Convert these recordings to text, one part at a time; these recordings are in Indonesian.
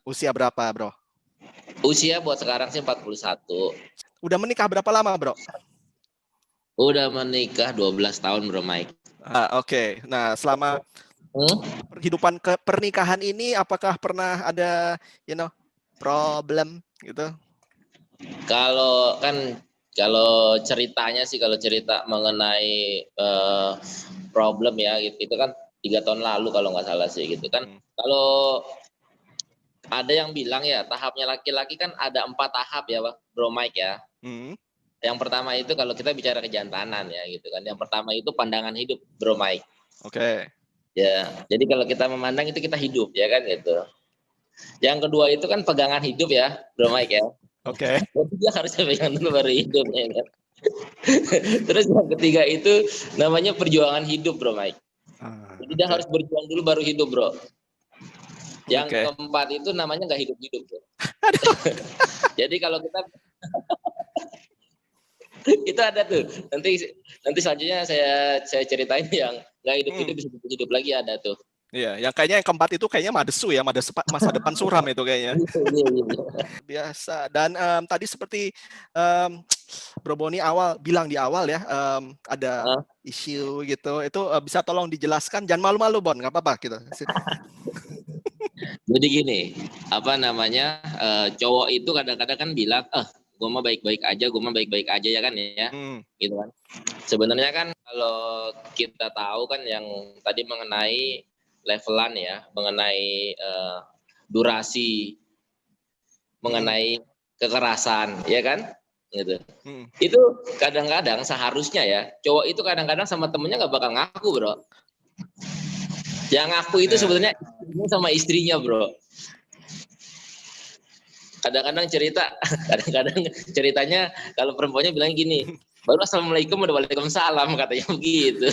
Usia berapa, Bro? Usia buat sekarang sih 41. Udah menikah berapa lama, Bro? Udah menikah 12 tahun, Bro Mike. Oke. Nah, selama kehidupan pernikahan ini apakah pernah ada problem gitu? Kalau ceritanya sih, kalau cerita mengenai problem ya, itu kan 3 tahun lalu kalau nggak salah sih gitu kan. Kalau ada yang bilang ya tahapnya laki-laki kan ada 4 tahap ya, Bro Mike ya. Yang pertama itu kalau kita bicara kejantanan ya gitu kan. Yang pertama itu pandangan hidup, Bro Mike. Oke. Ya, jadi kalau kita memandang itu kita hidup ya kan gitu. Yang kedua itu kan pegangan hidup ya, Bro Mike ya. Oke. Dia harusnya pegang dulu baru hidup ya kan. Terus yang ketiga itu namanya perjuangan hidup, Bro Mike. Jadi dia harus berjuang dulu baru hidup, Bro. Yang keempat itu namanya nggak hidup-hidup, Bro. Jadi kalau kita itu ada tuh. Nanti selanjutnya saya ceritain yang nggak hidup-hidup bisa hidup lagi, ada tuh. Iya, yang kayaknya yang keempat itu kayaknya madesu ya, masa depan suram itu kayaknya. Biasa. Dan tadi seperti Bro Boni bilang di awal ya, ada isu gitu. Itu bisa tolong dijelaskan, jangan malu-malu, Bon, nggak apa-apa gitu. Jadi gini, cowok itu kadang-kadang kan bilang, gue mah baik-baik aja ya kan ya, gitu kan. Sebenarnya kan kalau kita tahu kan yang tadi mengenai levelan ya, mengenai durasi, mengenai kekerasan, ya kan, gitu. Itu kadang-kadang seharusnya ya, cowok itu kadang-kadang sama temennya nggak bakal ngaku, Bro. Yang ngaku itu sebenarnya sama istrinya, Bro. Kadang-kadang ceritanya kalau perempuannya bilang gini, baru assalamualaikum udah waalaikumsalam katanya begitu.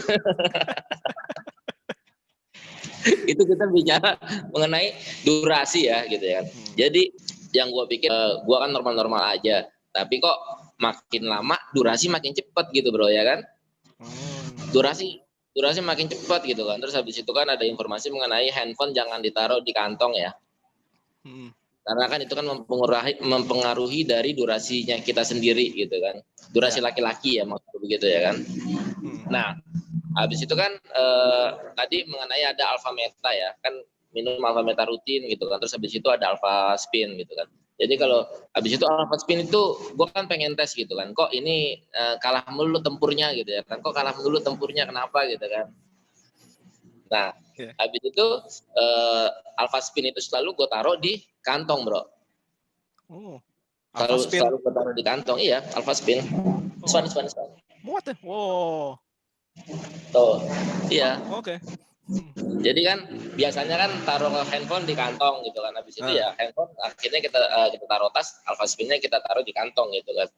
Itu kita bicara mengenai durasi ya gitu ya. Jadi yang gue pikir gue kan normal-normal aja, tapi kok makin lama durasi makin cepat gitu, Bro, ya kan. Durasi makin cepat gitu kan. Terus habis itu kan ada informasi mengenai handphone jangan ditaruh di kantong ya. Karena kan itu kan mempengaruhi dari durasinya kita sendiri gitu kan. Durasi laki-laki ya maksudnya begitu ya kan. Nah, habis itu kan tadi mengenai ada alpha meta ya, kan minum alpha meta rutin gitu kan. Terus habis itu ada alpha spin gitu kan. Jadi kalau habis itu alpha spin itu gue kan pengen tes gitu kan. Kok ini kalah melulu tempurnya gitu ya kan. Kok kalah melulu tempurnya kenapa gitu kan. Nah, habis itu alpha spin itu selalu gue taruh di kantong, Bro. Selalu gue taruh di kantong, iya, alpha spin. Span. Muat ya? Wow. Tuh, iya. Oke. Jadi kan biasanya kan taruh handphone di kantong gitu kan. Habis itu ya handphone akhirnya kita taruh tas, alpha spinnya kita taruh di kantong gitu kan.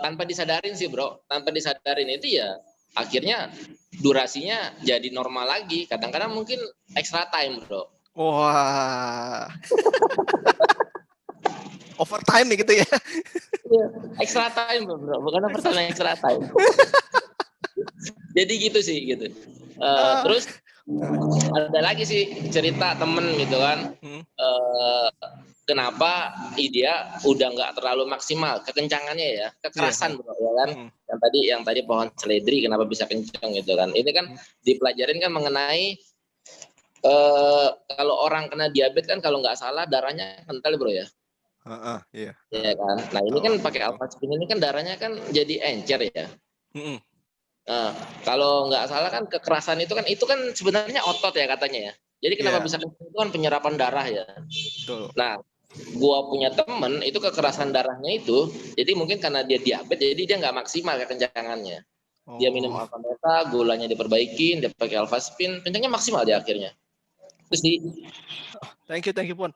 Tanpa disadarin sih, Bro. Tanpa disadarin itu ya akhirnya durasinya jadi normal lagi. Kadang-kadang mungkin extra time, Bro. Wah. Overtime nih gitu ya. Iya, extra time, Bro. Bukan overtime, extra time. Jadi gitu sih gitu. Terus ada lagi sih cerita temen gitu kan. Kenapa dia udah nggak terlalu maksimal kekencangannya ya, kekerasan, Bro, ya kan. Yang tadi pohon seledri kenapa bisa kencang gitu kan. Ini kan dipelajarin kan mengenai kalau orang kena diabetes kan kalau nggak salah darahnya kental, Bro ya. Iya. Iya kan. Nah ini kan pakai alpha spin ini kan darahnya kan jadi encer ya. Kalau nggak salah kan kekerasan itu kan sebenarnya otot ya katanya ya. Jadi kenapa bisa kencang itu kan penyerapan darah ya. Betul. Nah, gua punya temen itu kekerasan darahnya itu, jadi mungkin karena dia diabetes, jadi dia nggak maksimal kekencangannya. Dia minum alpha meta, gulanya diperbaikin, dia pakai alpha spin, kencangnya maksimal dia akhirnya. Terus Thank you Pun.